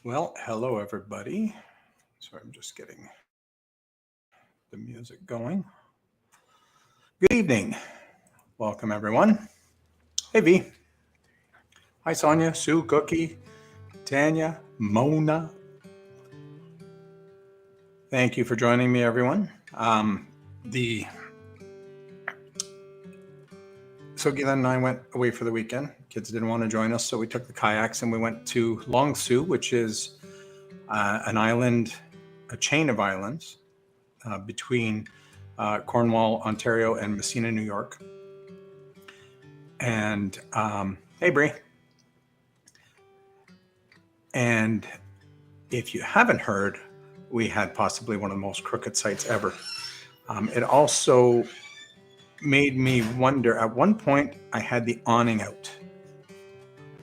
Well, hello everybody. So I'm just getting the music going. Good evening. Welcome everyone. Hey V. Hi Sonia, Sue, Cookie, Tanya, Mona. Thank you for joining me, everyone. So Guylaine and I went away for the weekend. Kids didn't want to join us, so we took the kayaks and we went to Long Sault, which is an island, a chain of islands between Cornwall, Ontario, and Messina, New York. And hey, Bree. And if you haven't heard, we had possibly one of the most crooked sites ever. It also made me wonder, at one point I had the awning out.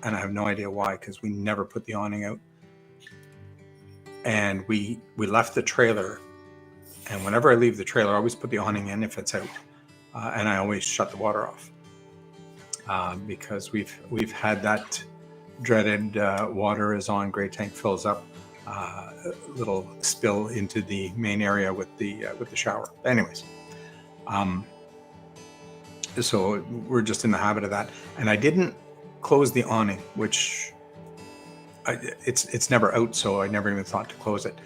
And I have no idea why, because we never put the awning out. And we left the trailer. And whenever I leave the trailer, I always put the awning in if it's out. And I always shut the water off. Because we've had that dreaded water is on, gray tank fills up, little spill into the main area with the shower. Anyways, so we're just in the habit of that. And I didn't close the awning, which it's never out, so I never even thought to close it.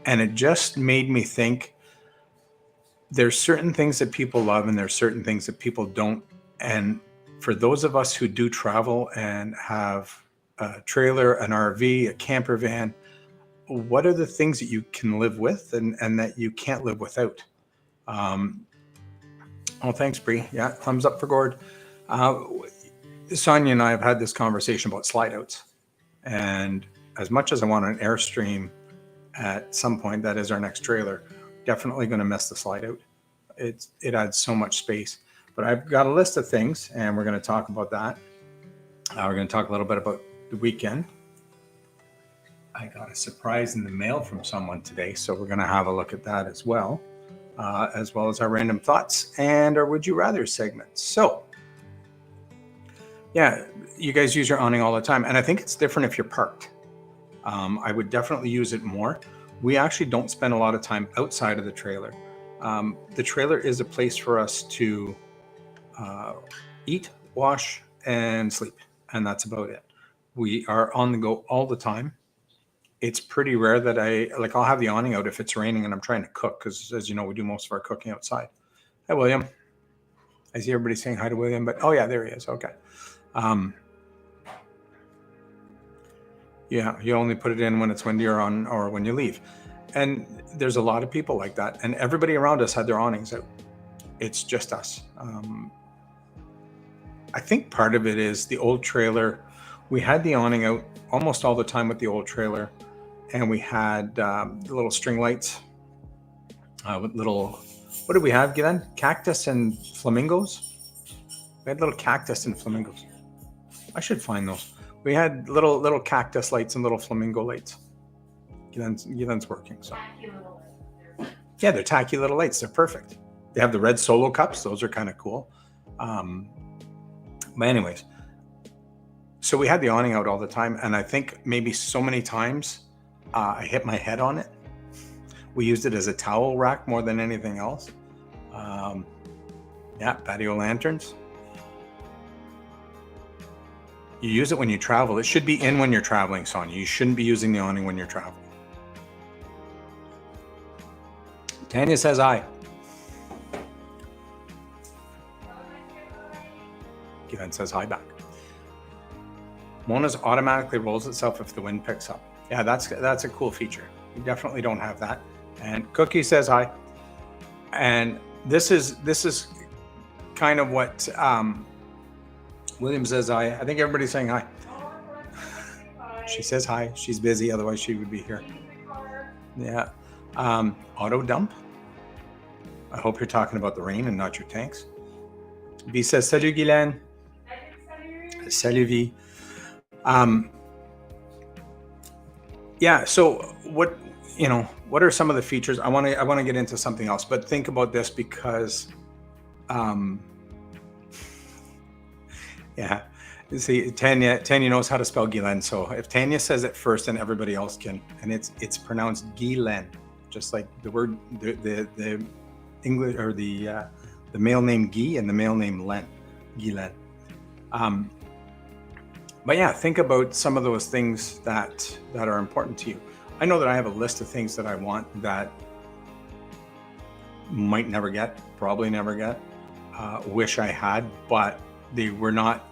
And it just made me think there's certain things that people love and there's certain things that people don't. And for those of us who do travel and have a trailer, an RV, a camper van, what are the things that you can live with and that you can't live without? Oh, thanks, Bree. Yeah, thumbs up for Gord. Sonia and I have had this conversation about slide outs. And as much as I want an Airstream at some point, that is our next trailer, definitely going to miss the slide out. It adds so much space. But I've got a list of things, and we're going to talk about that. We're going to talk a little bit about the weekend. I got a surprise in the mail from someone today, so we're going to have a look at that as well as our random thoughts and our Would You Rather segments. So, yeah, you guys use your awning all the time, and I think it's different if you're parked. I would definitely use it more. We actually don't spend a lot of time outside of the trailer. The trailer is a place for us to eat, wash, and sleep, and that's about it. We are on the go all the time. It's pretty rare that I'll have the awning out if it's raining and I'm trying to cook, because as you know, we do most of our cooking outside. Hi, William. I see everybody saying hi to William, but oh yeah, there he is. Okay. Yeah, you only put it in when it's windy or when you leave. And there's a lot of people like that, and everybody around us had their awnings out. It's just us. I think part of it is the old trailer. We had the awning out almost all the time with the old trailer, and we had the little string lights with little, what did we have, Guylaine? Cactus and flamingos? We had little cactus and flamingos. I should find those. We had little cactus lights and little flamingo lights. Guylaine's working, so. Yeah, they're tacky little lights. They're perfect. They have the red solo cups. Those are kind of cool. But anyways, so we had the awning out all the time, and I think maybe so many times I hit my head on it. We used it as a towel rack more than anything else. Yeah, patio lanterns. You use it when you travel. It should be in when you're traveling, Sonia. You shouldn't be using the awning when you're traveling. Tanya says aye. Guylaine says hi back. Mona's automatically rolls itself if the wind picks up. Yeah, that's a cool feature. We definitely don't have that. And Cookie says hi. And this is kind of what William says hi. I think everybody's saying hi. She says hi. She's busy, otherwise she would be here. Yeah. Auto dump. I hope you're talking about the rain and not your tanks. V says salut Guylaine. Salut V. Yeah, so what are some of the features? I want to get into something else, but think about this because yeah, You see, Tanya knows how to spell Guylaine. So if Tanya says it first, then everybody else can. And it's pronounced Guylaine, just like the word, the English, or the male name Guy and the male name Len, Guylaine. But yeah, think about some of those things that are important to you. I know that I have a list of things that I want that might never get, probably never get, wish I had, but they were not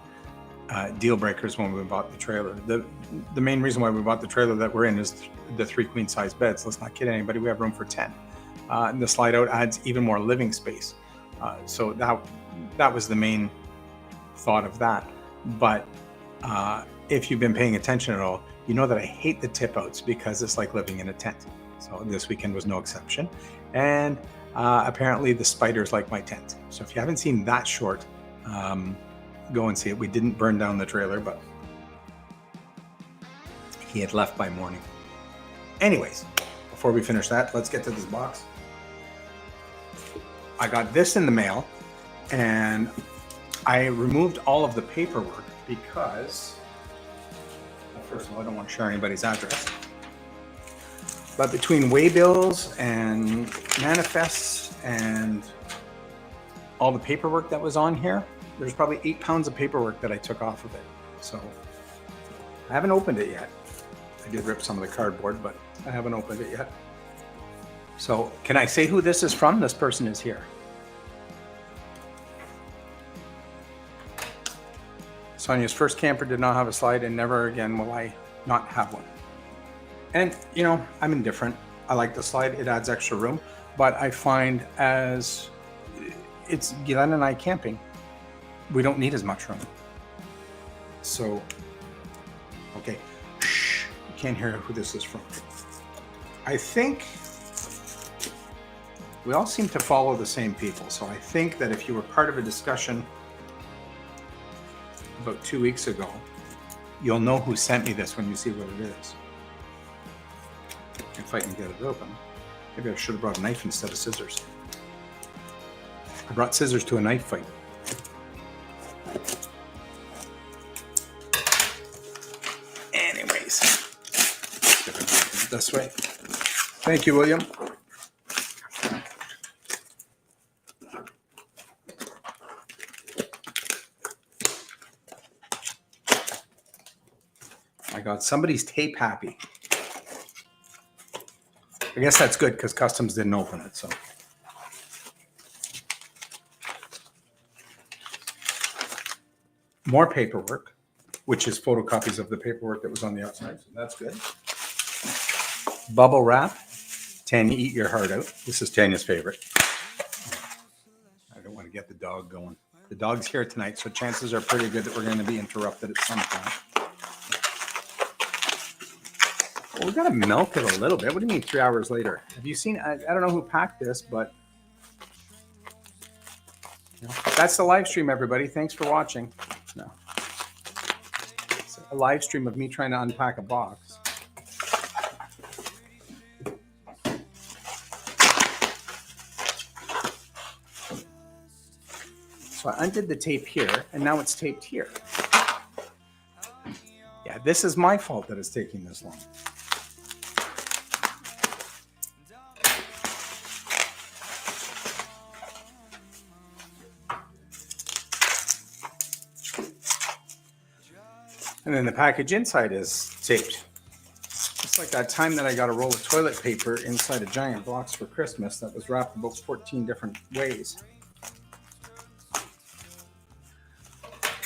deal breakers when we bought the trailer. The main reason why we bought the trailer that we're in is the 3 queen size beds. Let's not kid anybody, we have room for 10. And the slide out adds even more living space. So that was the main thought of that. But if you've been paying attention at all, you know that I hate the tip outs because it's like living in a tent. So this weekend was no exception. And apparently the spiders like my tent. So if you haven't seen that short, go and see it. We didn't burn down the trailer, but he had left by morning. Anyways, before we finish that, let's get to this box. I got this in the mail, and I removed all of the paperwork because, well, first of all, I don't want to share anybody's address. But between waybills and manifests and all the paperwork that was on here, there's probably 8 pounds of paperwork that I took off of it. So I haven't opened it yet. I did rip some of the cardboard, but I haven't opened it yet. So can I say who this is from? This person is here. Sonia's first camper did not have a slide, and never again will I not have one. And, you know, I'm indifferent. I like the slide. It adds extra room. But I find as it's Guylaine and I camping, we don't need as much room. So, okay. Shh. You can't hear who this is from. I think we all seem to follow the same people. So I think that if you were part of a discussion about 2 weeks ago, you'll know who sent me this when you see what it is. If I can get it open. Maybe I should have brought a knife instead of scissors. I brought scissors to a knife fight. Anyways, this way. Thank you, William. My God, somebody's tape happy. I guess that's good because Customs didn't open it, so. More paperwork, which is photocopies of the paperwork that was on the outside, so that's good. Bubble wrap. Tanya, eat your heart out. This is Tanya's favorite. I don't want to get the dog going. The dog's here tonight, so chances are pretty good that we're going to be interrupted at some point. Well, we got to milk it a little bit. What do you mean 3 hours later? Have you seen, I don't know who packed this, but you know, that's the live stream, everybody. Thanks for watching. No. It's a live stream of me trying to unpack a box. So I undid the tape here, and now it's taped here. Yeah, this is my fault that it's taking this long. And then the package inside is taped. It's like that time that I got a roll of toilet paper inside a giant box for Christmas that was wrapped about 14 different ways.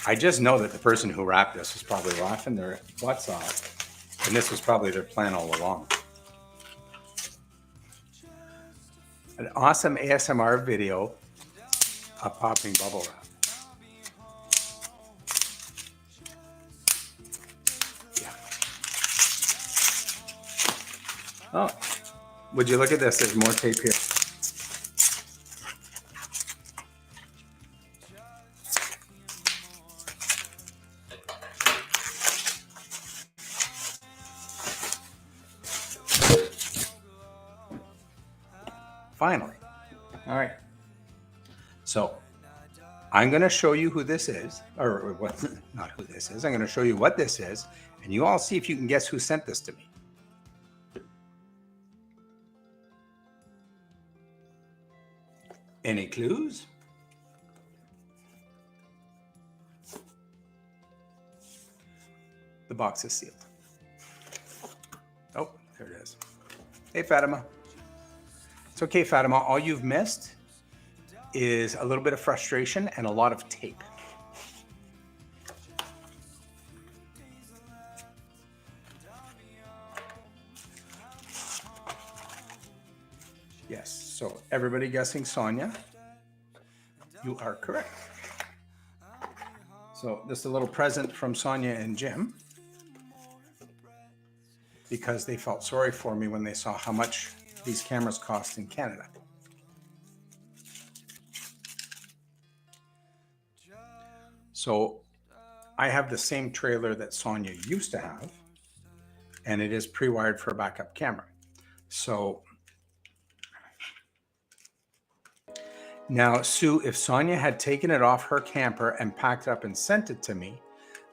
I just know that the person who wrapped this was probably laughing their butts off. And this was probably their plan all along. An awesome ASMR video of popping bubble wrap. Oh, would you look at this? There's more tape here. Finally. All right. So I'm going to show you who this is, or what, not who this is. I'm going to show you what this is, and you all see if you can guess who sent this to me. Any clues? The box is sealed. Oh, there it is. Hey, Fatima. It's okay, Fatima. All you've missed is a little bit of frustration and a lot of tape. Yes, so everybody guessing Sonia. You are correct. So this is a little present from Sonia and Jim because they felt sorry for me when they saw how much these cameras cost in Canada. So I have the same trailer that Sonia used to have, and it is pre-wired for a backup camera. So now, Sue, if Sonia had taken it off her camper and packed it up and sent it to me,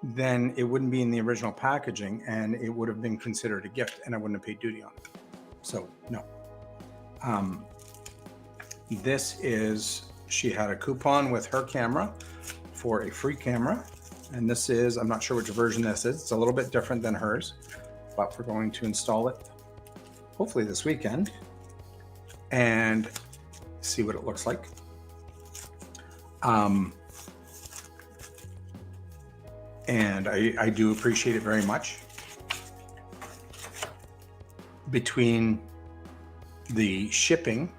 then it wouldn't be in the original packaging and it would have been considered a gift and I wouldn't have paid duty on it. So no. This is, she had a coupon with her camera for a free camera. And this is, I'm not sure which version this is. It's a little bit different than hers, but we're going to install it hopefully this weekend and see what it looks like. And I do appreciate it very much. Between the shipping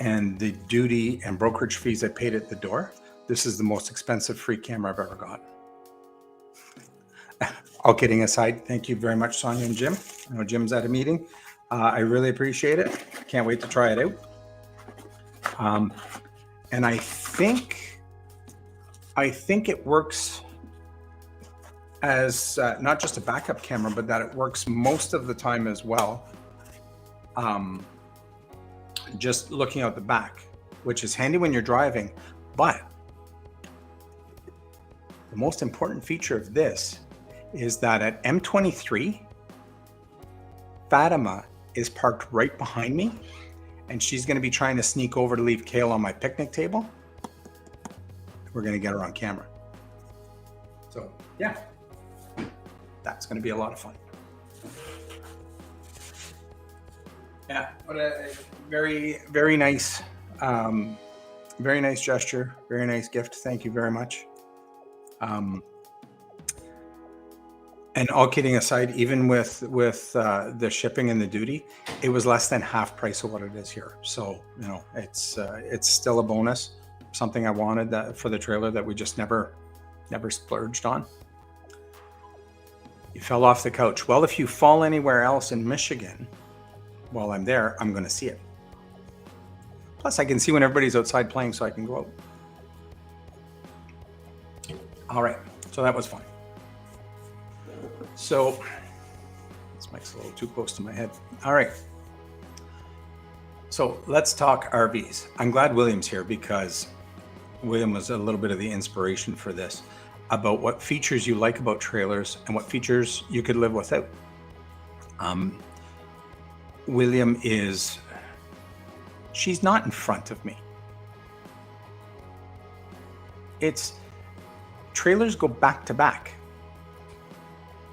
and the duty and brokerage fees I paid at the door, this is the most expensive free camera I've ever got. All kidding aside, thank you very much, Sonia and Jim. I know Jim's at a meeting. I really appreciate it. Can't wait to try it out. And I think it works as not just a backup camera, but that it works most of the time as well. Just looking out the back, which is handy when you're driving. But the most important feature of this is that at M23, Fatima is parked right behind me, and she's going to be trying to sneak over to leave kale on my picnic table. We're going to get her on camera. So yeah, that's going to be a lot of fun. Yeah, what a very, very nice gesture, very nice gift. Thank you very much. And all kidding aside, even with the shipping and the duty, it was less than half price of what it is here. So, you know, it's still a bonus, something I wanted that for the trailer that we just never splurged on. You fell off the couch. Well, if you fall anywhere else in Michigan while I'm there, I'm going to see it. Plus, I can see when everybody's outside playing, so I can go out. All right, so that was fun. So this mic's a little too close to my head. All right. So let's talk RVs. I'm glad William's here because William was a little bit of the inspiration for this, about what features you like about trailers and what features you could live without. William she's not in front of me. Trailers go back to back.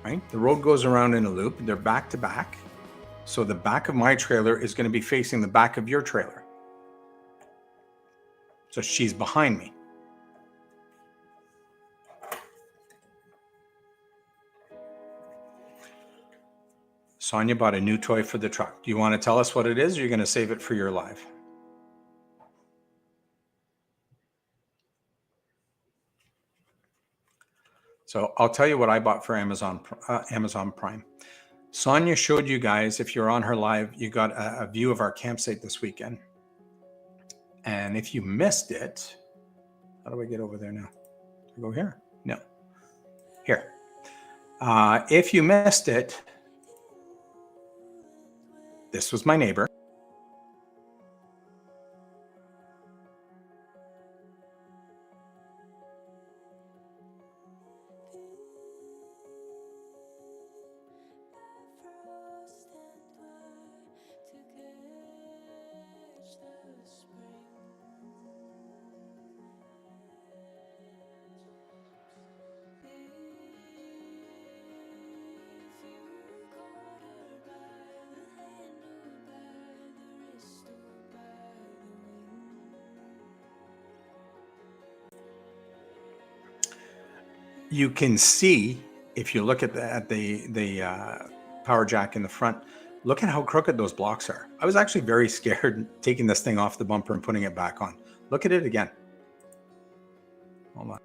Right? The road goes around in a loop. They're back to back. So the back of my trailer is going to be facing the back of your trailer. So she's behind me. Sonia bought a new toy for the truck. Do you want to tell us what it is, or you're going to save it for your live? So I'll tell you what I bought for Amazon Prime. Sonia showed you guys, if you're on her live, you got a view of our campsite this weekend. And if you missed it, how do I get over there now? Do I go here? No. Here. If you missed it, this was my neighbor. you can see, if you look at the power jack in the front, look at how crooked those blocks are. I was actually very scared taking this thing off the bumper and putting it back on. Look at it again. Hold on.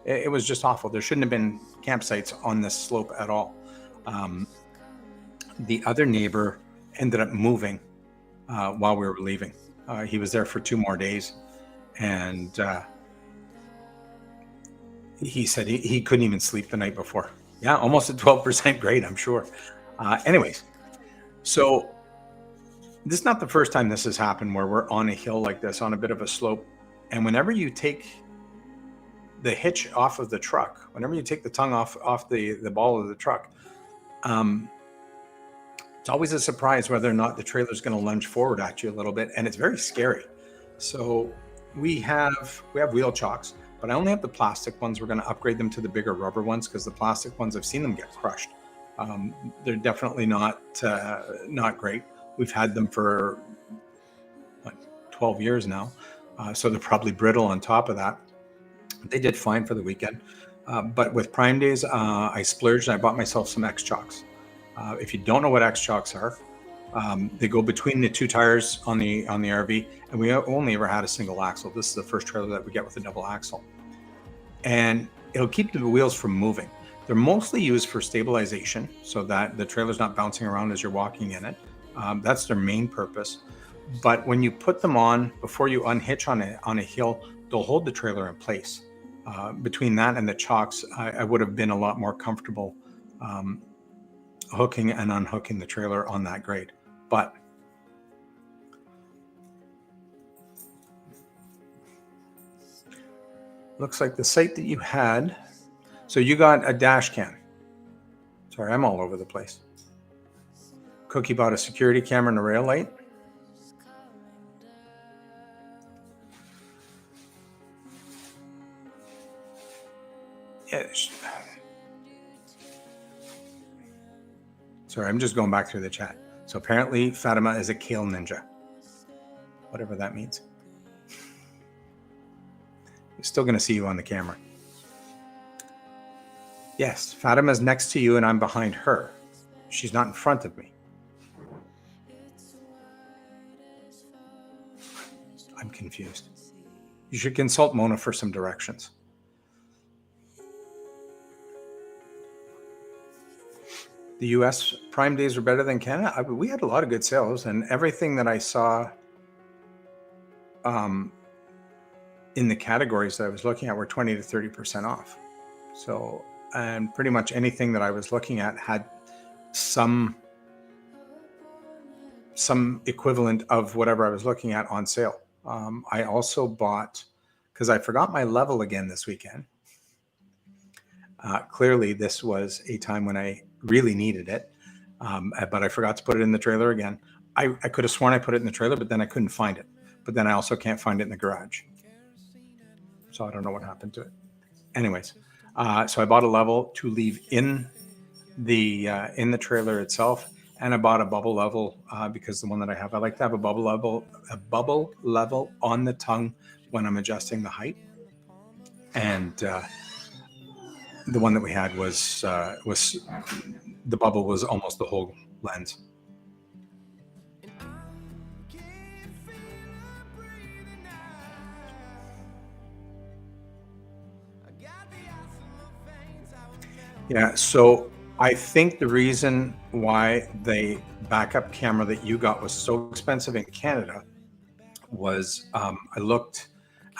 It was just awful. There shouldn't have been campsites on this slope at all. The other neighbor ended up moving while we were leaving. He was there for 2 more days, and he said he couldn't even sleep the night before. Yeah, almost a 12% grade, I'm sure. Anyways, so this is not the first time this has happened where we're on a hill like this, on a bit of a slope, and whenever you take the hitch off of the truck, whenever you take the tongue off the ball of the truck, it's always a surprise whether or not the trailer is going to lunge forward at you a little bit, and it's very scary. So we have wheel chocks, but I only have the plastic ones. We're going to upgrade them to the bigger rubber ones because the plastic ones, I've seen them get crushed. They're definitely not great. We've had them for like 12 years now, so they're probably brittle on top of that. They did fine for the weekend, but with Prime Days, I splurged and I bought myself some X chocks. If you don't know what X chocks are, they go between the 2 tires on the RV, and we only ever had a single axle. This is the first trailer that we get with a double axle, and it'll keep the wheels from moving. They're mostly used for stabilization, so that the trailer's not bouncing around as you're walking in it. That's their main purpose. But when you put them on, before you unhitch on a hill, they'll hold the trailer in place. Between that and the chocks, I would have been a lot more comfortable hooking and unhooking the trailer on that grade. But looks like the site that you had, so you got a dash cam. Sorry, I'm all over the place. Cookie bought a security camera and a rail light. Yes. Sorry, I'm just going back through the chat. So apparently Fatima is a kale ninja, whatever that means. You're still going to see you on the camera. Yes, Fatima's next to you and I'm behind her. She's not in front of me. I'm confused. You should consult Mona for some directions. The US Prime Days were better than Canada. We had a lot of good sales, and everything that I saw in the categories that I was looking at were 20 to 30% off. So, and pretty much anything that I was looking at had some equivalent of whatever I was looking at on sale. I also bought, because I forgot my level again this weekend. Clearly, this was a time when I really needed it, but I forgot to put it in the trailer again. I could have sworn I put it in the trailer, but then I couldn't find it. But then I also can't find it in the garage. So I don't know what happened to it. Anyways, so I bought a level to leave in the trailer itself, and I bought a bubble level because the one that I have, I like to have a bubble level on the tongue when I'm adjusting the height. And the one that we had was the bubble was almost the whole lens. Yeah, so I think the reason why the backup camera that you got was so expensive in Canada was I looked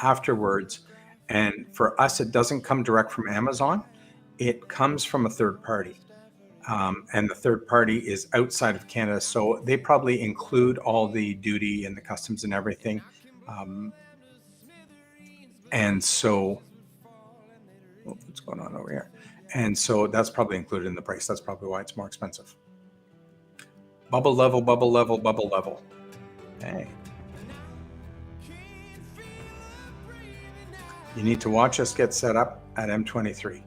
afterwards, and for us, it doesn't come direct from Amazon. It comes from a third party, and the third party is outside of Canada, so they probably include all the duty and the customs and everything. And so, what's going on over here? And so that's probably included in the price. That's probably why it's more expensive. Bubble level, bubble level, bubble level. Hey. You need to watch us get set up at M23.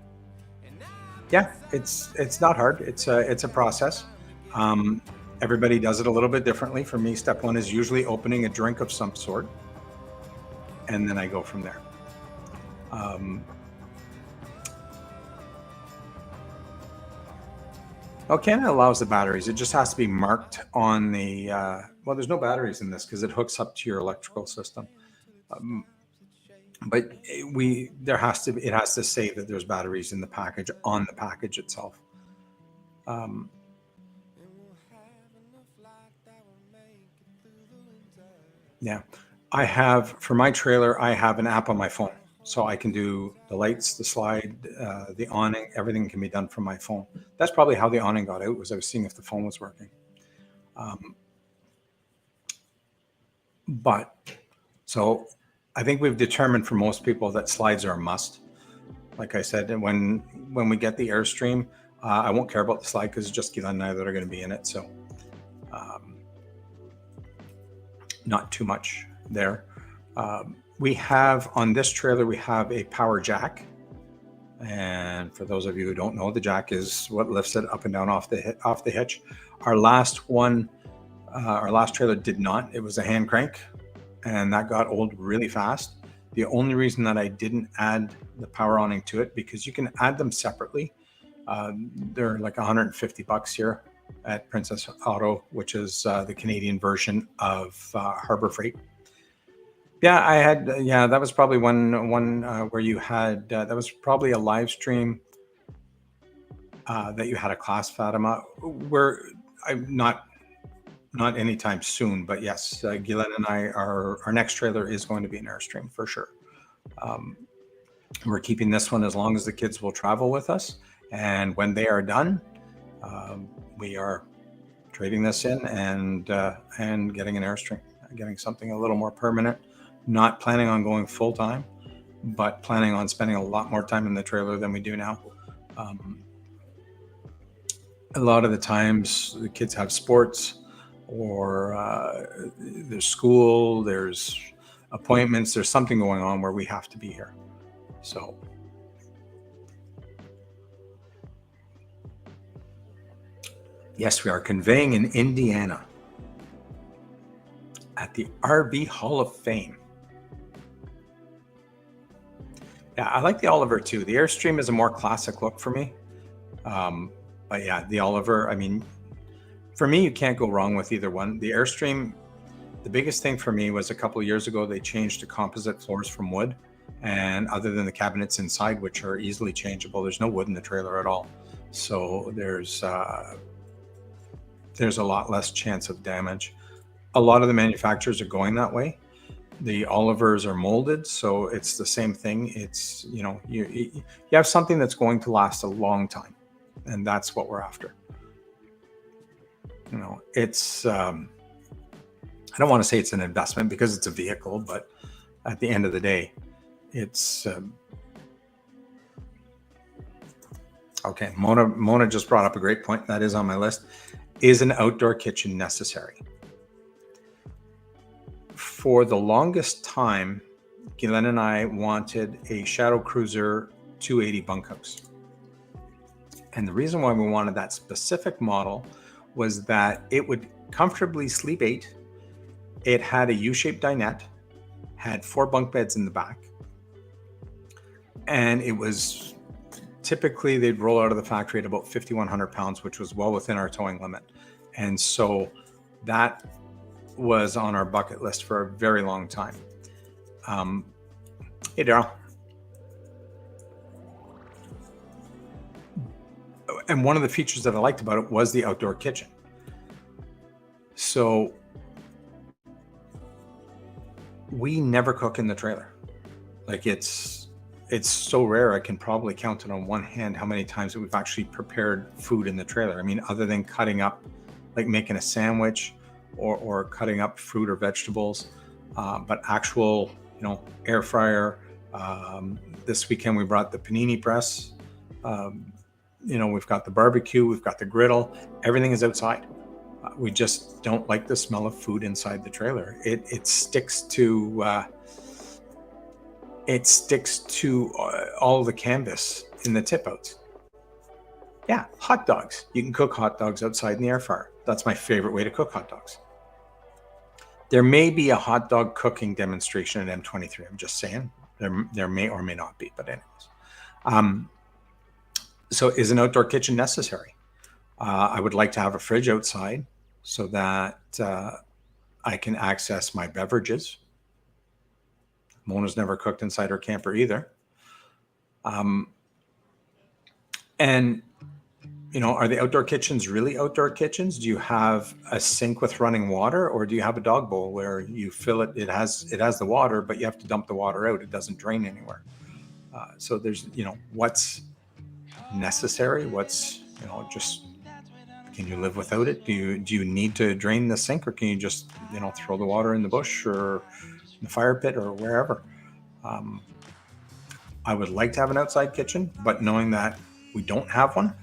Yeah, it's not hard. It's a process. Um, Everybody does it a little bit differently. For me, step one is usually opening a drink of some sort, and then I go from there. Um, Canada allows the batteries. It just has to be marked on the. Well, there's no batteries in this because it hooks up to your electrical system. Um, but we there has to it has to say that there's batteries in the package on the package itself. Um, yeah, I have for my trailer. I have an app on my phone, so I can do the lights, the slide, the awning. Everything can be done from my phone. That's probably how the awning got out. Was I was seeing if the phone was working. Um, but so I think we've determined for most people that slides are a must. Like I said, and when we get the Airstream, I won't care about the slide because it's just Gila and I that are going to be in it. So um, not too much there. We have on this trailer, we have a power jack. And for those of you who don't know, the jack is what lifts it up and down off the hitch. Our last one, our last trailer did not. It was a hand crank, and that got old really fast. The only reason that I didn't add the power awning to it, because you can add them separately. They're like $150 here at Princess Auto, which is the Canadian version of Harbor Freight. Yeah, I had. Yeah, that was probably one where you had. That was probably a live stream that you had a class, Fatima. Where I'm not anytime soon, but yes, Guylaine and I, our next trailer is going to be an Airstream for sure. Um, we're keeping this one as long as the kids will travel with us, and when they are done, we are trading this in and getting an Airstream, getting something a little more permanent. Not planning on going full time, but planning on spending a lot more time in the trailer than we do now. A lot of the times the kids have sports or there's school, there's appointments, there's something going on where we have to be here. So yes, we are conveying in Indiana at the RV Hall of Fame. Yeah, I like the Oliver too. The Airstream is a more classic look for me. But yeah, the Oliver, I mean, for me, you can't go wrong with either one. The Airstream, the biggest thing for me was a couple of years ago, they changed to composite floors from wood. And other than the cabinets inside, which are easily changeable, there's no wood in the trailer at all. So there's a lot less chance of damage. A lot of the manufacturers are going that way. The Olivers are molded, so it's the same thing. It's, you know, you have something that's going to last a long time, and that's what we're after. You know, it's I don't want to say it's an investment because it's a vehicle, but at the end of the day, it's okay. Mona just brought up a great point that is on my list. Is an outdoor kitchen necessary? For the longest time, Guylaine and I wanted a Shadow Cruiser 280 bunkhouse. And the reason why we wanted that specific model was that it would comfortably sleep 8. It had a U-shaped dinette, had 4 bunk beds in the back. And it was typically, they'd roll out of the factory at about 5,100 pounds, which was well within our towing limit. And so that was on our bucket list for a very long time. Hey, Daryl. And one of the features that I liked about it was the outdoor kitchen. So we never cook in the trailer. Like it's so rare. I can probably count it on one hand how many times that we've actually prepared food in the trailer. I mean, other than cutting up, like making a sandwich or cutting up fruit or vegetables, but actual, you know, air fryer. This weekend we brought the panini press. You know, we've got the barbecue, we've got the griddle. Everything is outside. We just don't like the smell of food inside the trailer. It sticks to all the canvas in the tip outs. Yeah, hot dogs. You can cook hot dogs outside in the air fryer. That's my favorite way to cook hot dogs. There may be a hot dog cooking demonstration at M23. I'm just saying. There may or may not be, but anyways. So is an outdoor kitchen necessary? I would like to have a fridge outside so that I can access my beverages. Mona's never cooked inside her camper either. And, you know, are the outdoor kitchens really outdoor kitchens? Do you have a sink with running water, or do you have a dog bowl where you fill it? It has the water, but you have to dump the water out. It doesn't drain anywhere. So there's, you know, what's necessary? What's, you know, just, can you live without it? Do you need to drain the sink, or can you just, you know, throw the water in the bush or in the fire pit or wherever? I would like to have an outside kitchen, but knowing that we don't have one,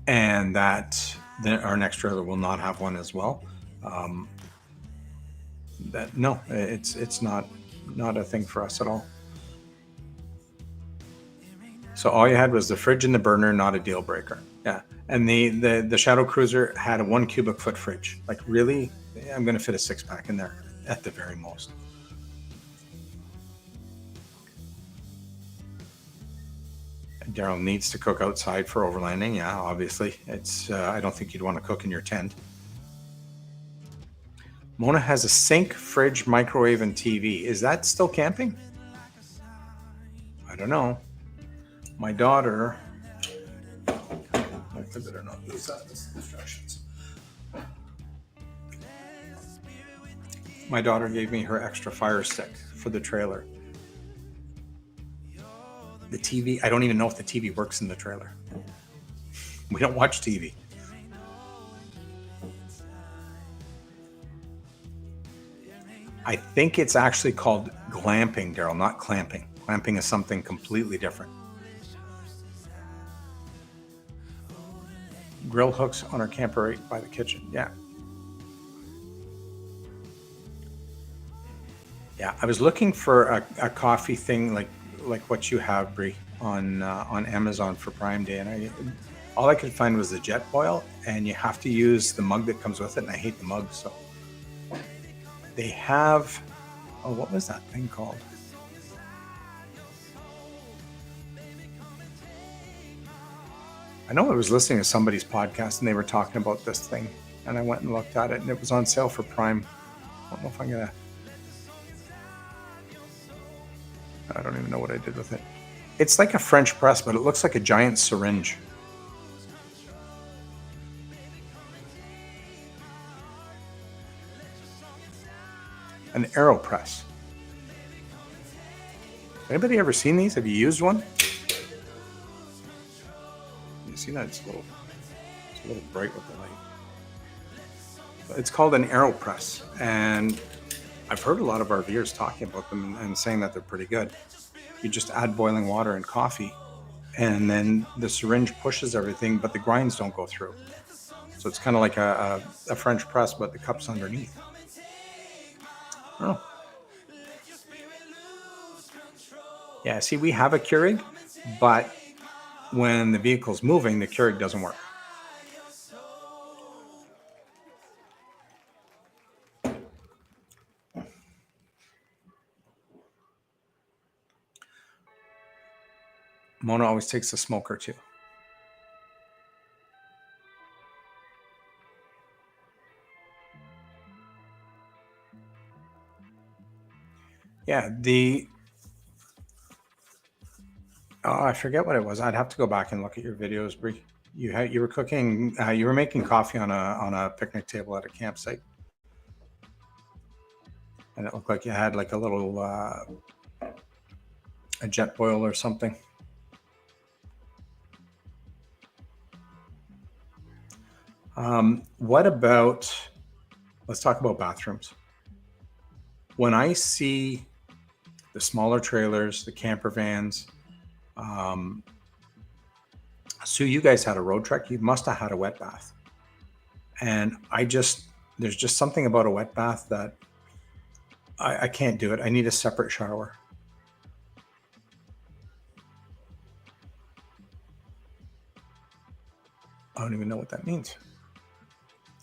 and that our next trailer will not have one as well, that no, it's not a thing for us at all. So all you had was the fridge and the burner, not a deal breaker. Yeah, and the Shadow Cruiser had a 1 cubic foot fridge. Like, really, I'm going to fit a 6-pack in there at the very most. Daryl needs to cook outside for overlanding. Yeah, obviously. It's I don't think you'd want to cook in your tent. Mona has a sink, fridge, microwave, and TV. Is that still camping? I don't know. My daughter... I better not lose that. That's distractions. My daughter gave me her extra fire stick for the trailer. The TV, I don't even know if the TV works in the trailer. We don't watch TV. I think it's actually called glamping, Daryl, not clamping. Clamping is something completely different. Grill hooks on our camper right by the kitchen. Yeah. Yeah, I was looking for a coffee thing like what you have, Brie, on Amazon for Prime Day, and all I could find was the jet boil, and you have to use the mug that comes with it, and I hate the mug. So they have, oh, what was that thing called? I know I was listening to somebody's podcast and they were talking about this thing, and I went and looked at it, and it was on sale for Prime. I don't know if I'm gonna, I don't even know what I did with it. It's like a French press, but it looks like a giant syringe. An AeroPress. Anybody ever seen these? Have you used one? You see that? It's a little bright with the light. It's called an AeroPress, and I've heard a lot of RVers talking about them and saying that they're pretty good. You just add boiling water and coffee, and then the syringe pushes everything, but the grinds don't go through. So it's kind of like a French press, but the cup's underneath. Oh. Yeah, see, we have a Keurig, but when the vehicle's moving, the Keurig doesn't work. Mona always takes a smoker too. Yeah, I forget what it was. I'd have to go back and look at your videos, Brie. You were cooking. You were making coffee on a picnic table at a campsite, and it looked like you had like a little a jet boil or something. What about? Let's talk about bathrooms. When I see the smaller trailers, the camper vans. So you guys had a road trek. You must have had a wet bath. And there's just something about a wet bath that I can't do it. I need a separate shower. don't even know what that means.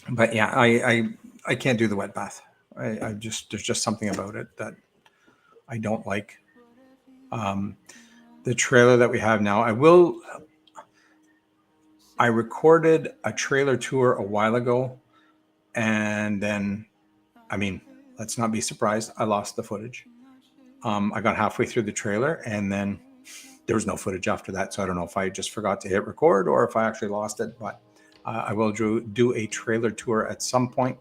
But yeah, I can't do the wet bath. I just, there's just something about it that I don't like. The trailer that we have now, I recorded a trailer tour a while ago, and then, I mean, let's not be surprised, I lost the footage. I got halfway through the trailer and then there was no footage after that. So I don't know if I just forgot to hit record or if I actually lost it, but I will do a trailer tour at some point.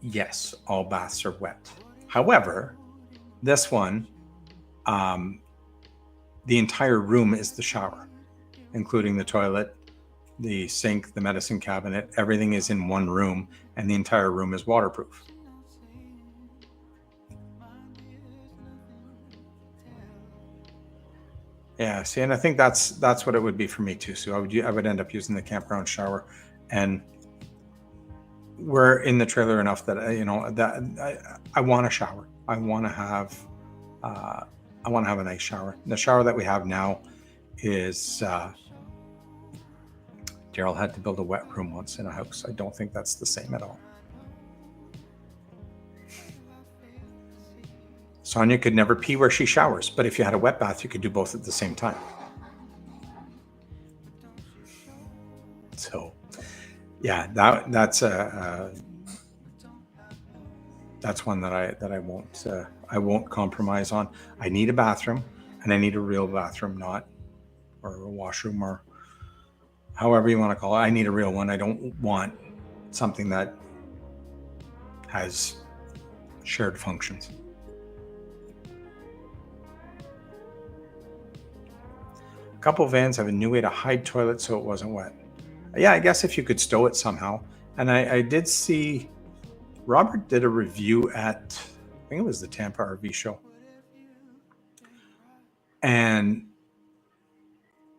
Yes, all baths are wet. However, this one, the entire room is the shower, including the toilet, the sink, the medicine cabinet. Everything is in one room, and the entire room is waterproof. Yeah, see, and I think that's what it would be for me too. So I would end up using the campground shower, and we're in the trailer enough that that I want a shower. I want to have a nice shower. The shower that we have now is Daryl had to build a wet room once in a house. I don't think that's the same at all. Sonia could never pee where she showers, but if you had a wet bath, you could do both at the same time. So, yeah, that's one that I won't compromise on. I need a bathroom, and I need a real bathroom, or a washroom, or however you want to call it. I need a real one. I don't want something that has shared functions. A couple of vans have a new way to hide toilets so it wasn't wet. Yeah, I guess if you could stow it somehow. And I did see Robert did a review at, I think it was the Tampa RV show. And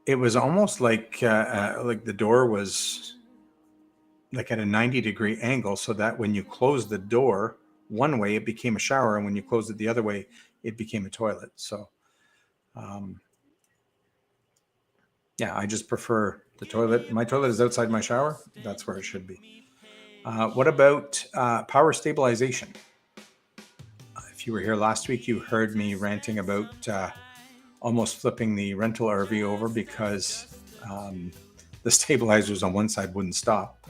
it was almost like the door was like at a 90-degree angle, so that when you close the door one way, it became a shower, and when you closed it the other way, it became a toilet. So, yeah, I just prefer the toilet. My toilet is outside my shower. That's where it should be. What about power stabilization? If you were here last week, you heard me ranting about almost flipping the rental RV over because the stabilizers on one side wouldn't stop.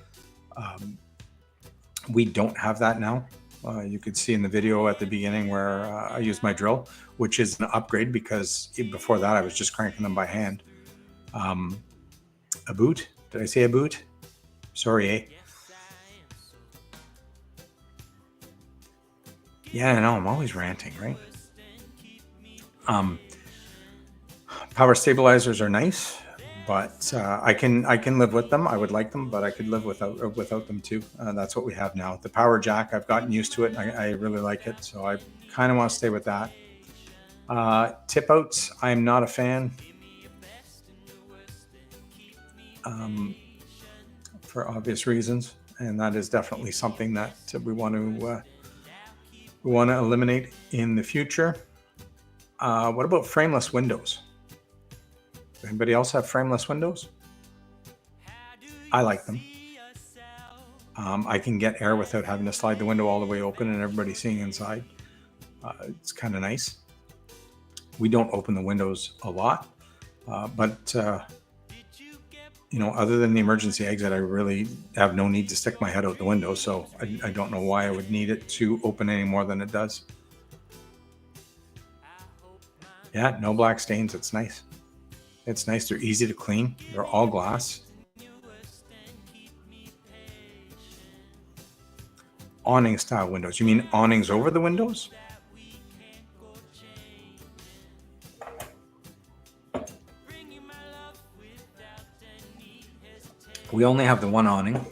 We don't have that now. You could see in the video at the beginning where I used my drill, which is an upgrade because before that I was just cranking them by hand. A boot? Did I say a boot? Sorry, eh? Yeah, I know. I'm always ranting, right? Power stabilizers are nice, but I can live with them. I would like them, but I could live without them too. That's what we have now. The power jack, I've gotten used to it. I really like it, so I kind of want to stay with that. Tip outs, I'm not a fan. For obvious reasons, and that is definitely something that we want to eliminate in the future. What about frameless windows? Anybody else have frameless windows? I like them. I can get air without having to slide the window all the way open and everybody seeing inside. It's kind of nice. We don't open the windows a lot, but other than the emergency exit, I really have no need to stick my head out the window. So I don't know why I would need it to open any more than it does. Yeah, no black stains. It's nice. It's nice. They're easy to clean. They're all glass. Awning style windows. You mean awnings over the windows? We only have the one awning.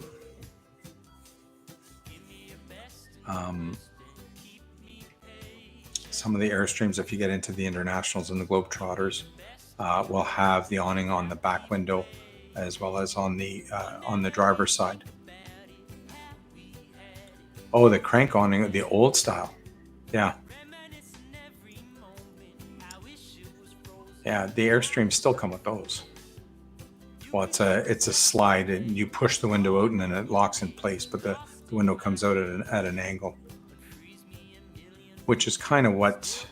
Some of the Airstreams, if you get into the Internationals and the Globetrotters, will have the awning on the back window as well as on the driver's side. Oh, the crank awning, the old style. Yeah. Yeah, the Airstreams still come with those. Well, it's a slide, and you push the window out, and then it locks in place. But the window comes out at an angle, which is kind of what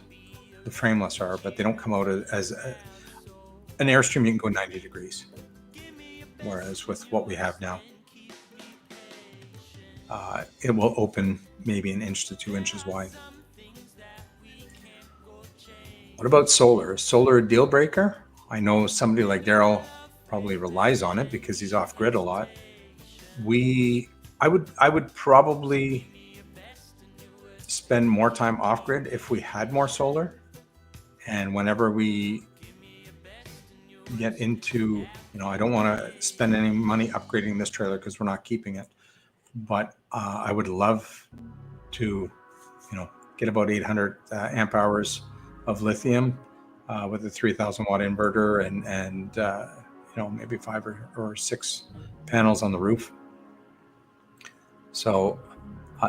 the frameless are. But they don't come out as an Airstream. You can go 90 degrees, whereas with what we have now, it will open maybe 1 inch to 2 inches wide. What about solar? Is solar a deal breaker? I know somebody like Daryl probably relies on it because he's off grid a lot. I would probably spend more time off grid if we had more solar. And whenever we get into, I don't want to spend any money upgrading this trailer because we're not keeping it. But I would love to, get about 800 amp hours of lithium with a 3,000 watt inverter and maybe 5 or 6 panels on the roof. So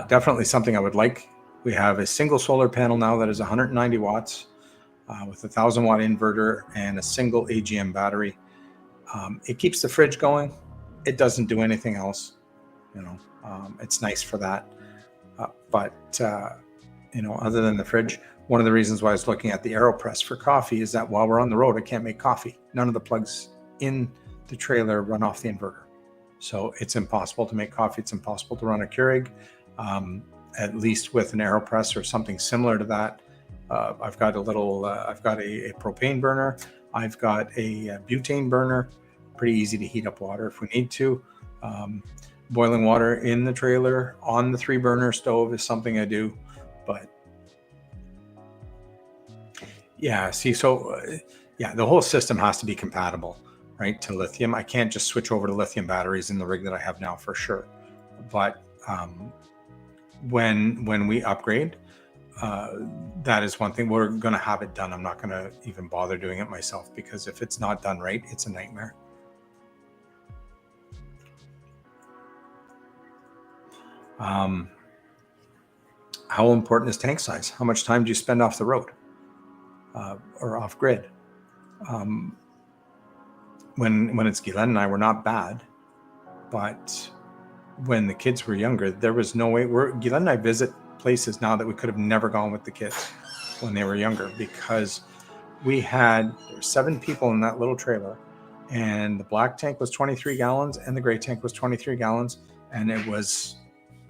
definitely something I would like. We have a single solar panel now that is 190 watts with a 1,000 watt inverter and a single AGM battery. It keeps the fridge going. It doesn't do anything else. It's nice for that. But other than the fridge, one of the reasons why I was looking at the AeroPress for coffee is that while we're on the road, I can't make coffee. None of the plugs in the trailer run off the inverter. So it's impossible to make coffee. It's impossible to run a Keurig, at least with an AeroPress or something similar to that. I've got a propane burner. I've got a butane burner. Pretty easy to heat up water if we need to. Boiling water in the trailer on the 3-burner stove is something I do. But yeah, the whole system has to be compatible, right, to lithium. I can't just switch over to lithium batteries in the rig that I have now for sure. But when we upgrade, that is one thing. We're going to have it done. I'm not going to even bother doing it myself because if it's not done right, it's a nightmare. How important is tank size? How much time do you spend off the road or off grid? When it's Guylaine and I, we're not bad, but when the kids were younger, there was no way. Guylaine and I visit places now that we could have never gone with the kids when they were younger because there were 7 people in that little trailer, and the black tank was 23 gallons and the gray tank was 23 gallons, and it was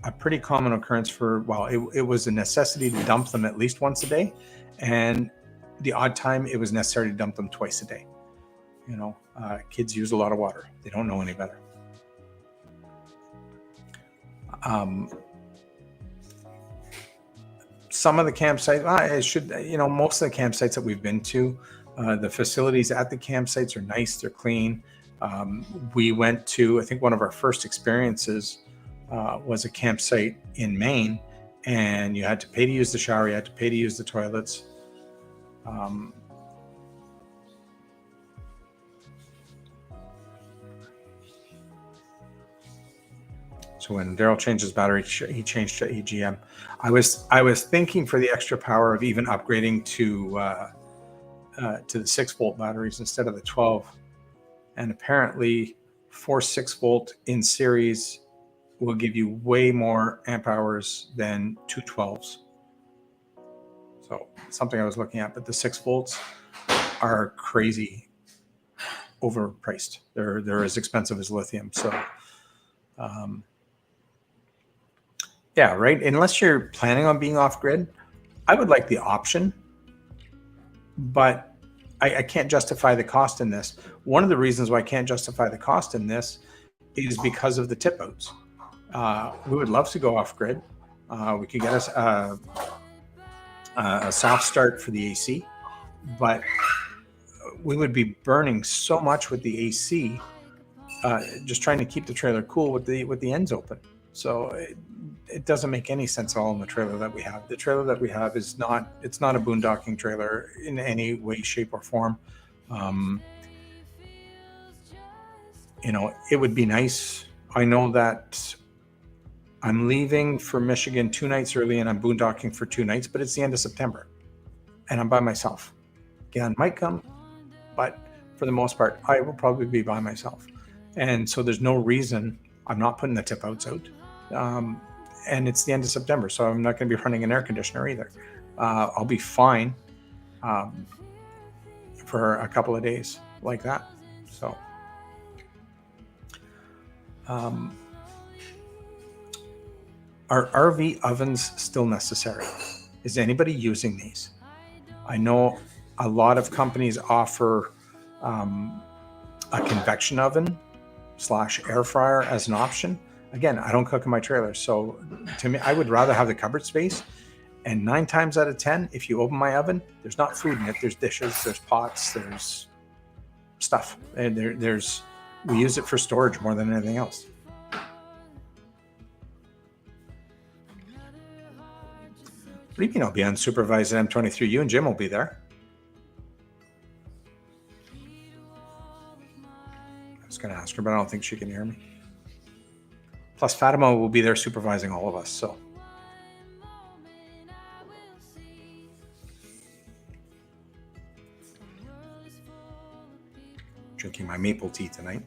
a pretty common occurrence it was a necessity to dump them at least once a day, and the odd time it was necessary to dump them twice a day. Kids use a lot of water. They don't know any better. Some of the campsites, most of the campsites that we've been to, the facilities at the campsites are nice. They're clean. We went to, I think one of our first experiences was a campsite in Maine, and you had to pay to use the shower. You had to pay to use the toilets. So when Daryl changed his battery, he changed to AGM. I was thinking for the extra power of even upgrading to the 6-volt batteries instead of the 12. And apparently 4 6-volt in series will give you way more amp hours than 2 12s. So something I was looking at, but the 6 volts are crazy overpriced. They're as expensive as lithium. So yeah, right. Unless you're planning on being off grid, I would like the option, but I can't justify the cost in this. One of the reasons why I can't justify the cost in this is because of the tip outs. We would love to go off grid. We could get us a soft start for the AC, but we would be burning so much with the AC, just trying to keep the trailer cool with the ends open. So it doesn't make any sense at all in the trailer that we have. The trailer that we have it's not a boondocking trailer in any way, shape, or form. It would be nice. I know that I'm leaving for Michigan 2 nights early and I'm boondocking for 2 nights, but it's the end of September and I'm by myself. Again, might come, but for the most part, I will probably be by myself. And so there's no reason I'm not putting the tip outs out. And it's the end of September, so I'm not going to be running an air conditioner either. I'll be fine for a couple of days like that. So are RV ovens still necessary? Is anybody using these? I know a lot of companies offer a convection oven / air fryer as an option. Again, I don't cook in my trailer, so to me, I would rather have the cupboard space. And 9 times out of 10, if you open my oven, there's not food in it. There's dishes, there's pots, there's stuff. And we use it for storage more than anything else. What do you mean I'll be unsupervised at M23? You and Jim will be there. I was going to ask her, but I don't think she can hear me. Plus, Fatima will be there supervising all of us, so. Drinking my maple tea tonight.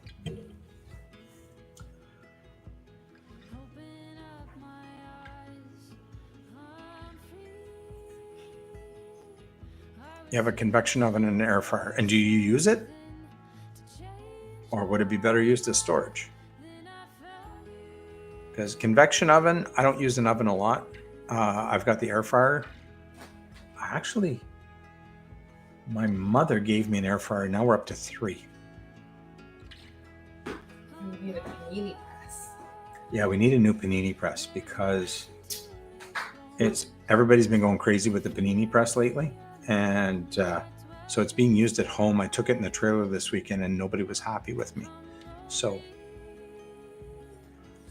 You have a convection oven and an air fryer. And do you use it? Or would it be better used as storage? Because convection oven, I don't use an oven a lot. I've got the air fryer. Actually, my mother gave me an air fryer. Now we're up to 3. We need a panini press. Yeah, we need a new panini press because everybody's been going crazy with the panini press lately. And so it's being used at home. I took it in the trailer this weekend and nobody was happy with me. So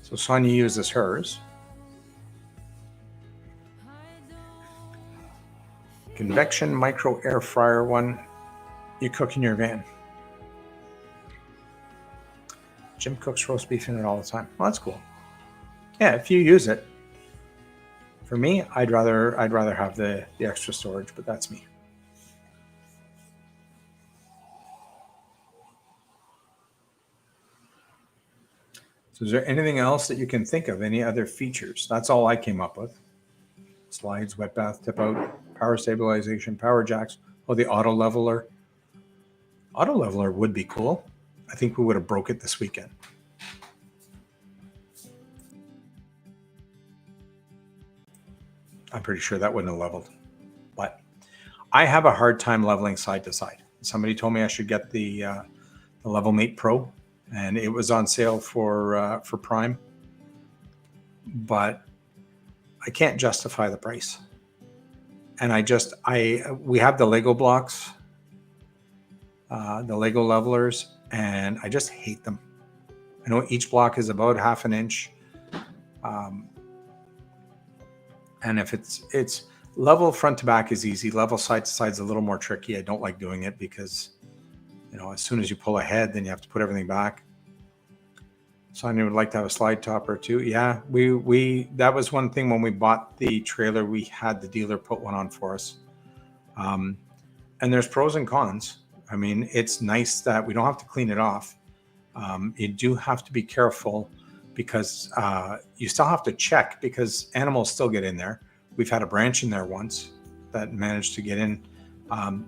Sonia uses hers. Convection micro air fryer one, you cook in your van. Jim cooks roast beef in it all the time. Well, that's cool. Yeah, if you use it. For me, I'd rather have the extra storage, but that's me. So is there anything else that you can think of? Any other features? That's all I came up with. Slides, wet bath, tip out, power stabilization, power jacks. Oh, the auto leveler. Auto leveler would be cool. I think we would have broke it this weekend. I'm pretty sure that wouldn't have leveled. But I have a hard time leveling side to side. Somebody told me I should get the LevelMate Pro, and it was on sale for Prime. But I can't justify the price. And we have the Lego blocks, the Lego levelers, and I just hate them. I know each block is about half an inch. And if it's level front to back is easy, level side to side is a little more tricky. I don't like doing it because, as soon as you pull ahead, then you have to put everything back. Sonia would like to have a slide topper too. Yeah, that was one thing when we bought the trailer, we had the dealer put one on for us. And there's pros and cons. I mean, it's nice that we don't have to clean it off. You do have to be careful because you still have to check because animals still get in there. We've had a branch in there once that managed to get in. And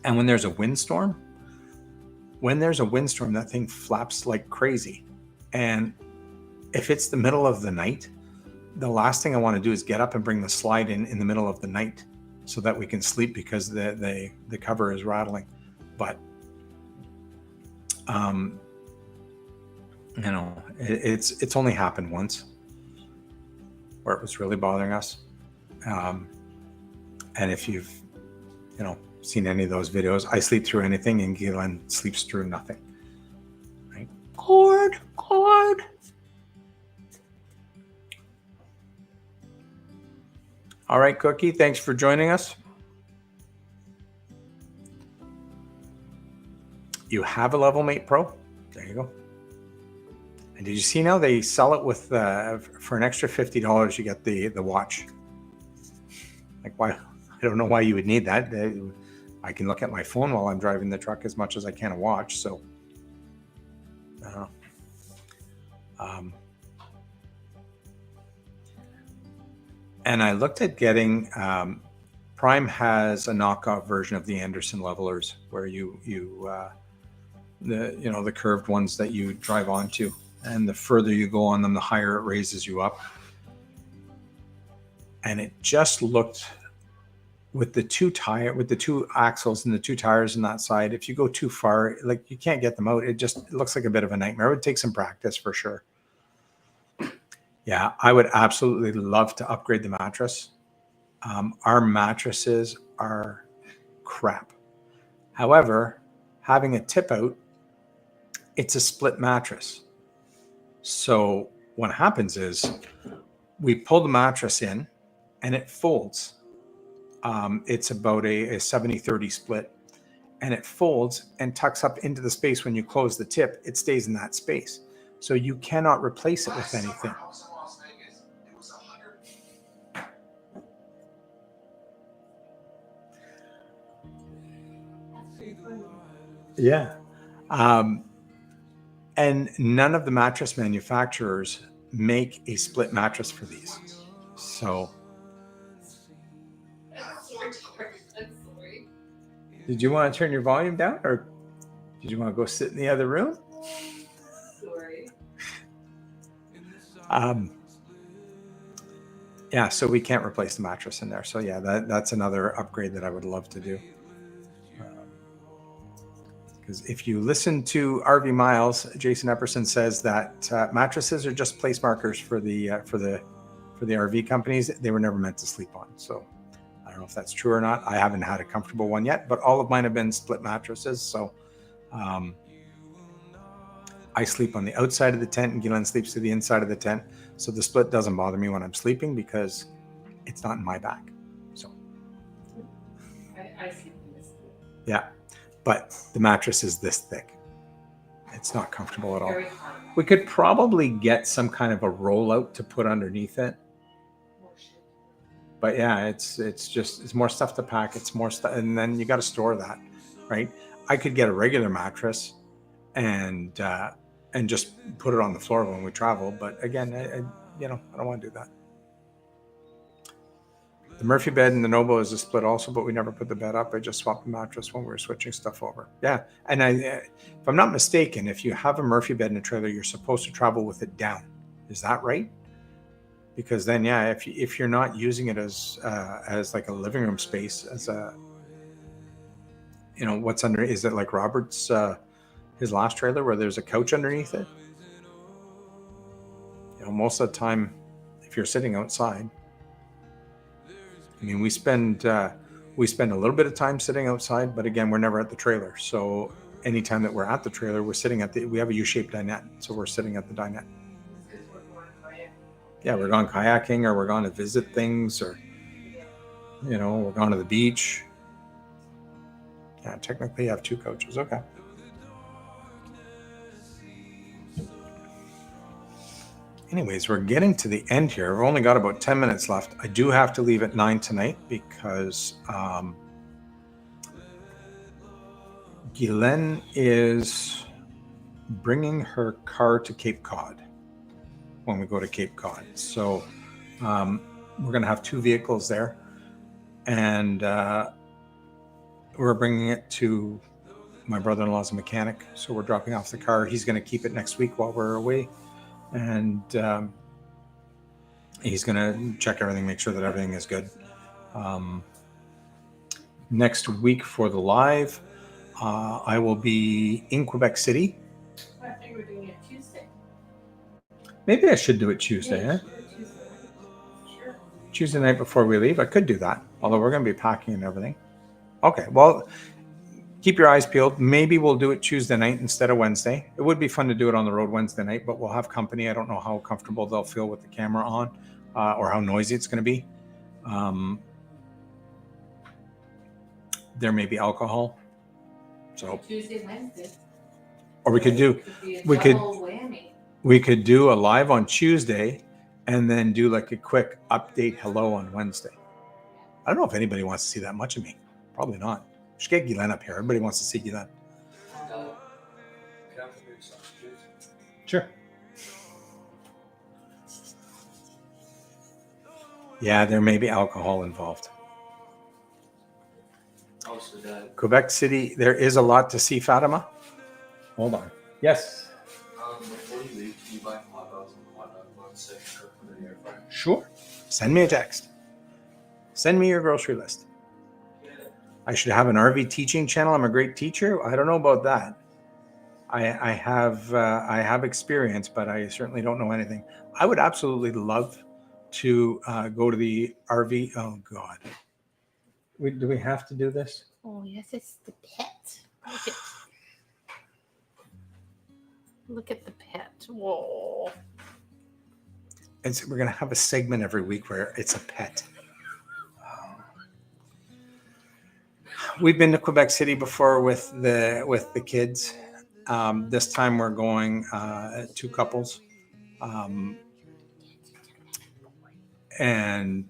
when there's a windstorm, that thing flaps like crazy. And if it's the middle of the night, the last thing I want to do is get up and bring the slide in the middle of the night so that we can sleep because the cover is rattling. But it's only happened once where it was really bothering us. And if you've seen any of those videos, I sleep through anything and Galen sleeps through nothing. Right? Cord. All right, Cookie, thanks for joining us. You have a LevelMate Pro. There you go. And did you see now they sell it with for an extra $50 you get the watch. Like, why? I don't know why you would need that. I can look at my phone while I'm driving the truck as much as I can watch. So, and I looked at getting, Prime has a knockoff version of the Anderson levelers where the curved ones that you drive onto, and the further you go on them, the higher it raises you up. And it just looked, with the two axles and the two tires on that side, if you go too far, like, you can't get them out. It looks like a bit of a nightmare. It would take some practice for sure. Yeah, I would absolutely love to upgrade the mattress. Our mattresses are crap. However, having a tip out, it's a split mattress. So what happens is we pull the mattress in and it folds. It's about a 70-30 split, and it folds and tucks up into the space. When you close the tip, it stays in that space. So you cannot replace it with anything. Yeah. And none of the mattress manufacturers make a split mattress for these. So. I'm sorry. Did you want to turn your volume down, or did you want to go sit in the other room? Sorry. Yeah, so we can't replace the mattress in there. So yeah, that's another upgrade that I would love to do. Because if you listen to RV Miles, Jason Epperson says that mattresses are just place markers for the RV companies. They were never meant to sleep on. So I don't know if that's true or not. I haven't had a comfortable one yet, but all of mine have been split mattresses. So I sleep on the outside of the tent, and Guylaine sleeps to the inside of the tent. So the split doesn't bother me when I'm sleeping because it's not in my back. So I sleep in this. Yeah, but the mattress is this thick. It's not comfortable at all. Very hard. We could probably get some kind of a rollout to put underneath it. Oh, shit. But yeah, it's more stuff to pack. It's more stuff, and then you got to store that, right? I could get a regular mattress and just put it on the floor when we travel. But again, I don't want to do that. The Murphy bed and the Noble is a split also, but we never put the bed up. I just swapped the mattress when we were switching stuff over. Yeah, and if I'm not mistaken, if you have a Murphy bed in a trailer, you're supposed to travel with it down. Is that right? Because then, yeah, if you're not using it as like a living room space, as a, what's under, is it like Robert's his last trailer where there's a couch underneath it? Most of the time, if you're sitting outside, I mean, we spend a little bit of time sitting outside, but again, we're never at the trailer. So anytime that we're at the trailer, we're sitting we have a U-shaped dinette, so we're sitting at the dinette. Yeah, we're going kayaking, or we're going to visit things, or we're going to the beach. Yeah, technically you have two coaches. Okay. Anyways, we're getting to the end here. We've only got about 10 minutes left. I do have to leave at 9 tonight because Guylaine is bringing her car to Cape Cod when we go to Cape Cod. So we're going to have two vehicles there, and we're bringing it to my brother-in-law's a mechanic. So we're dropping off the car. He's going to keep it next week while we're away. And he's going to check everything, make sure that everything is good. Next week for the live, I will be in Quebec City. I think we're doing it Tuesday. Maybe I should do it Tuesday. Yeah, Tuesday. Sure. Tuesday night before we leave. I could do that, although we're going to be packing and everything. Okay, well, keep your eyes peeled. Maybe we'll do it Tuesday night instead of Wednesday. It would be fun to do it on the road Wednesday night, but we'll have company. I don't know how comfortable they'll feel with the camera on, or how noisy it's going to be. There may be alcohol. So Tuesday, Wednesday. Or we could do we could do a live on Tuesday and then do like a quick update hello on Wednesday. I don't know if anybody wants to see that much of me. Probably not. Should get Guylaine up here. Everybody wants to see Guylaine. Sure. Yeah, there may be alcohol involved. Quebec City, there is a lot to see, Fatima. Hold on. Yes. Before you leave, can you buy hot dogs and hot dog buns that you cook in the air fryer? Sure. Send me a text. Send me your grocery list. I should have an RV teaching channel. I'm a great teacher. I don't know about that. I have experience, but I certainly don't know anything. I would absolutely love to go to the RV. Oh God. Do we have to do this? Oh, yes, it's the pet. Look at the pet. Whoa. We're going to have a segment every week where it's a pet. We've been to Quebec City before with the kids. This time we're going 2 couples. And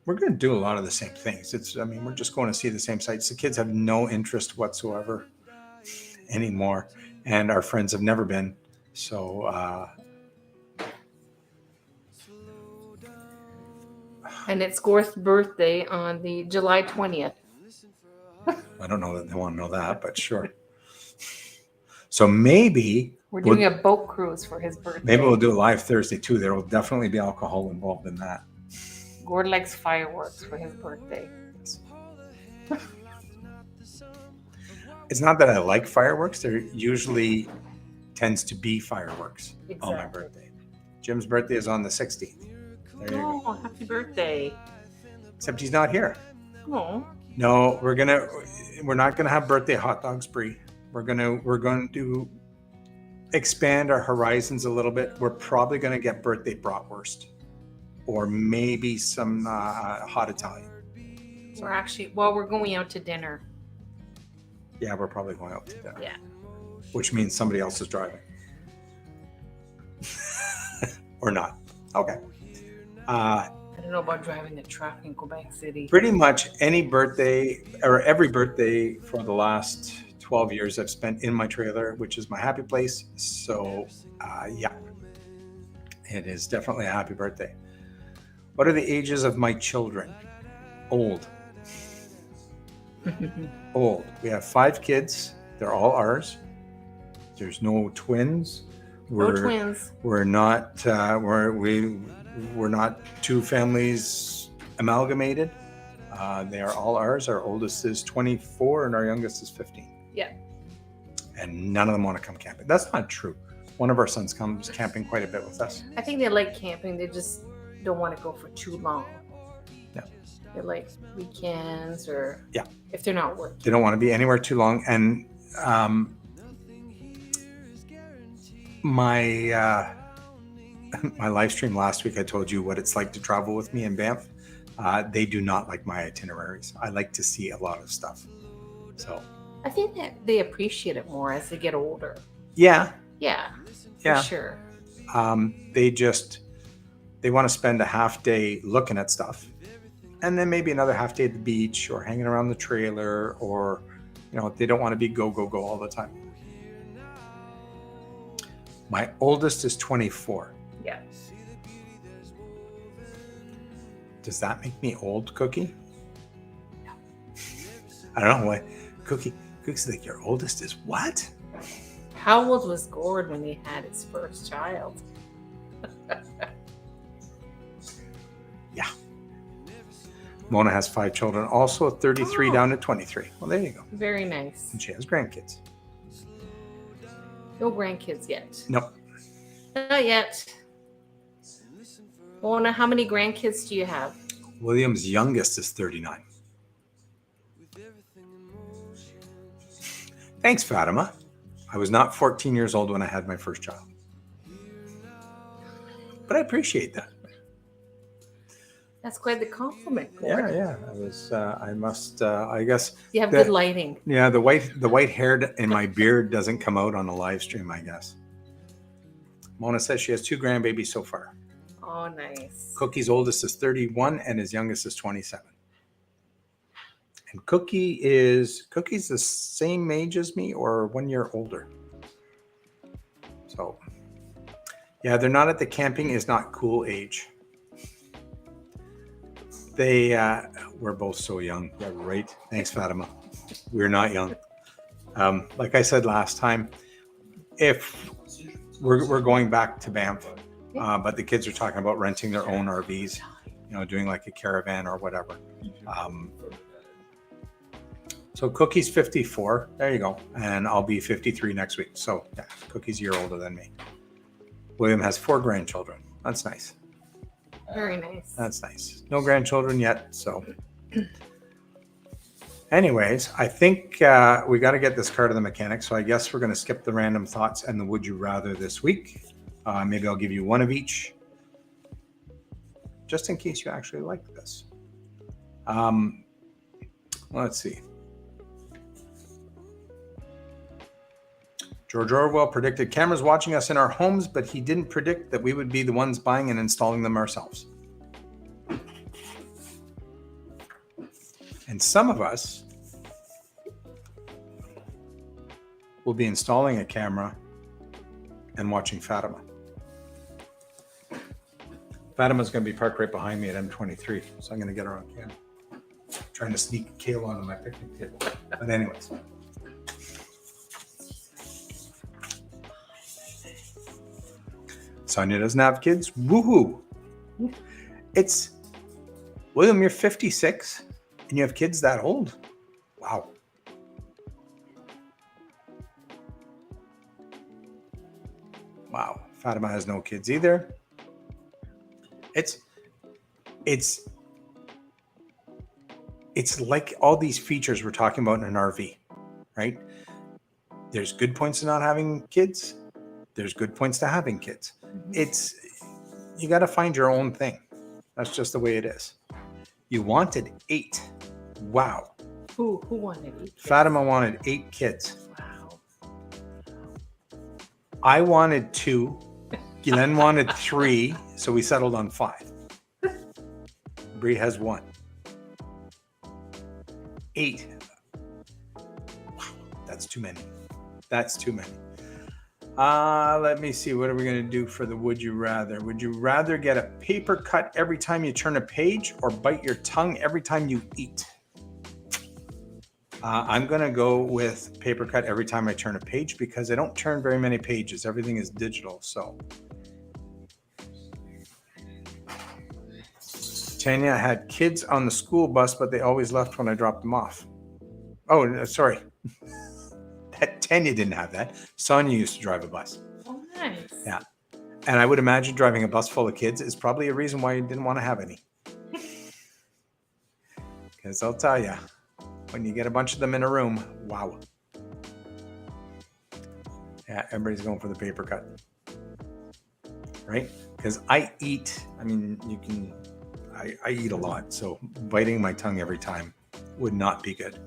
we're going to do a lot of the same things. We're just going to see the same sites. The kids have no interest whatsoever anymore. And our friends have never been. So, And it's Gorth's birthday on the July 20th. I don't know that they want to know that, but sure. So maybe We're doing a boat cruise for his birthday. maybe we'll do a live Thursday too. There will definitely be alcohol involved in that. Gord likes fireworks for his birthday. It's not that I like fireworks. There usually tends to be fireworks on my birthday. Jim's birthday is on the 16th. There you go. Oh, happy birthday. Except he's not here. Oh. No, we're not gonna have birthday hot dogs, Brie. We're going to expand our horizons a little bit. We're probably gonna get birthday bratwurst, or maybe some hot Italian. We're going out to dinner. Yeah, we're probably going out to dinner. Yeah. Which means somebody else is driving. Or not. Okay. I don't know about driving a truck in Quebec City. Pretty much any birthday or every birthday for the last 12 years I've spent in my trailer, which is my happy place. So, yeah, it is definitely a happy birthday. What are the ages of my children? Old. Old. We have 5 kids. They're all ours. There's no twins. No twins. We're not. We're not 2 families amalgamated. They are all ours. Our oldest is 24 and our youngest is 15. Yeah. And none of them want to come camping. That's not true. One of our sons comes camping quite a bit with us. I think they like camping. They just don't want to go for too long. Yeah. They like weekends or if they're not working. They don't want to be anywhere too long. And my live stream last week, I told you what it's like to travel with me in Banff. They do not like my itineraries. I like to see a lot of stuff. So I think that they appreciate it more as they get older. Yeah. Yeah. For sure. They want to spend a half day looking at stuff, and then maybe another half day at the beach or hanging around the trailer, or they don't want to be go all the time. My oldest is 24. Yeah. Does that make me old, Cookie? No. I don't know why. Cookie's like, your oldest is what? How old was Gord when he had his first child? Yeah. Mona has 5 children, also 33 down to 23. Well, there you go. Very nice. And she has grandkids. No grandkids yet. Nope. Not yet. Mona, how many grandkids do you have? William's youngest is 39. Thanks, Fatima. I was not 14 years old when I had my first child. But I appreciate that. That's quite the compliment, Gord. Yeah. I was. I guess. You have good lighting. Yeah, the white hair in my beard doesn't come out on the live stream, I guess. Mona says she has 2 grandbabies so far. Oh, nice. Cookie's oldest is 31 and his youngest is 27. And Cookie's the same age as me or 1 year older. So yeah, they're not at the camping is not cool age. We're both so young. Yeah, right. Thanks, Fatima. We're not young. Like I said last time, if we're going back to Banff, but the kids are talking about renting their own RVs, doing like a caravan or whatever. So Cookie's 54. There you go. And I'll be 53 next week. So yeah, Cookie's a year older than me. William has 4 grandchildren. That's nice. Very nice. That's nice. No grandchildren yet. So anyways, I think we got to get this car to the mechanic. So I guess we're going to skip the random thoughts and the would you rather this week. Maybe I'll give you one of each, just in case you actually like this. Let's see. George Orwell predicted cameras watching us in our homes, but he didn't predict that we would be the ones buying and installing them ourselves. And some of us will be installing a camera and watching Fatima. Fatima's going to be parked right behind me at M23, so I'm going to get her on camera. Trying to sneak kale onto my picnic table. But anyways. Sonia doesn't have kids. Woohoo! It's William, you're 56 and you have kids that old. Wow. Wow. Fatima has no kids either. It's like all these features we're talking about in an RV, right? There's good points to not having kids. There's good points to having kids. You got to find your own thing. That's just the way it is. You wanted 8. Wow. Who wanted 8 kids? Fatima wanted 8 kids. Wow. I wanted 2. Guylaine wanted 3. So we settled on 5. Bree has 1. 8. Wow. That's too many. That's too many. Let me see. What are we going to do for the would you rather? Would you rather get a paper cut every time you turn a page or bite your tongue every time you eat? I'm going to go with paper cut every time I turn a page because I don't turn very many pages. Everything is digital. So Tanya had kids on the school bus, but they always left when I dropped them off. Oh, sorry. Tanya didn't have that. Sonia used to drive a bus. Oh, nice. Yeah. And I would imagine driving a bus full of kids is probably a reason why you didn't want to have any. Because I'll tell you, when you get a bunch of them in a room, wow. Yeah, everybody's going for the paper cut. Right? Because I eat a lot. So biting my tongue every time would not be good.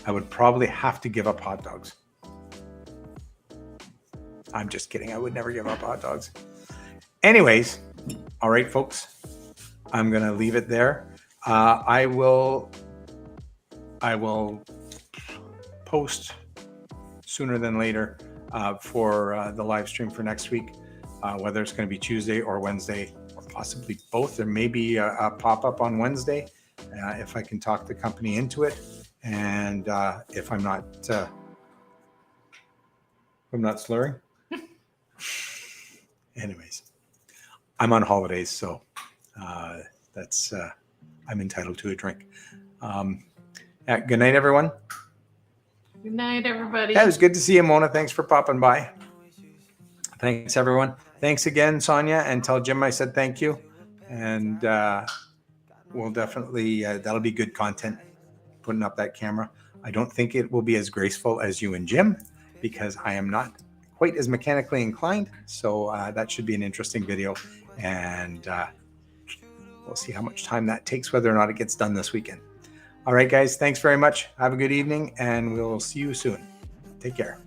I would probably have to give up hot dogs. I'm just kidding. I would never give up hot dogs. Anyways, all right, folks. I'm going to leave it there. I will post sooner than later for the live stream for next week, whether it's going to be Tuesday or Wednesday or possibly both. There may be a pop-up on Wednesday if I can talk the company into it. And if I'm not slurring. Anyways, I'm on holidays, so that's I'm entitled to a drink. Good night, everyone. Good night, everybody. Yeah, it was good to see you, Mona. Thanks for popping by. Thanks, everyone. Thanks again, Sonia, and tell Jim I said thank you. And we'll definitely that'll be good content. Putting up that camera. I don't think it will be as graceful as you and Jim because I am not quite as mechanically inclined. So that should be an interesting video. And we'll see how much time that takes, whether or not it gets done this weekend. All right, guys. Thanks very much. Have a good evening and we'll see you soon. Take care.